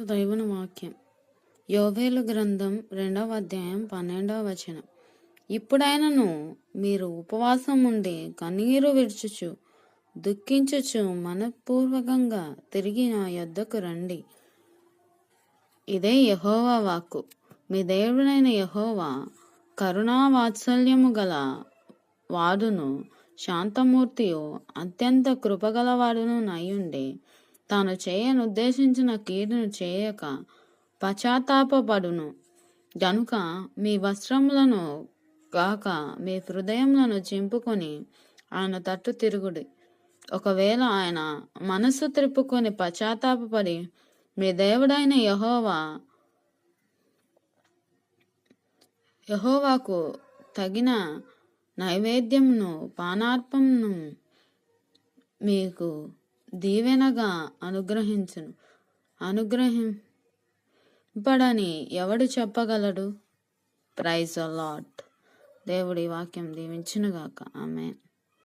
దైవన వాక్యం యోవేలు గ్రంథం 2వ అధ్యాయం 12వ వచనం. ఇప్పుడైనను మీరు ఉపవాసం ఉండి కన్నీరు విడుచుచు దుఃఖించుచు మనపూర్వకంగా తిరిగి నా యొద్దకు రండి. ఇదే యెహోవా వాక్కు. మీ దేవుడైన యెహోవా కరుణా వాత్సల్యము గల వాడును, శాంతమూర్తియు, అత్యంత కృపగలవాడును నయ్యుండి తాను చేయనుద్దేశించిన కీడును చేయక పశ్చాత్తాపపడును గనుక మీ వస్త్రములను కాక మీ హృదయములను చింపుకొని ఆయన తట్టు తిరుగుడి. ఒకవేళ ఆయన మనస్సు త్రిప్పుకొని పశ్చాత్తాపడి మీ దేవుడైన యెహోవాకు తగిన నైవేద్యమును పానార్పణను మీకు దీవెనగా అనుగ్రహింపడని ఎవడు చెప్పగలడు? Praise the Lord. దేవుడి వాక్యం దీవించునుగాక. ఆమేన్.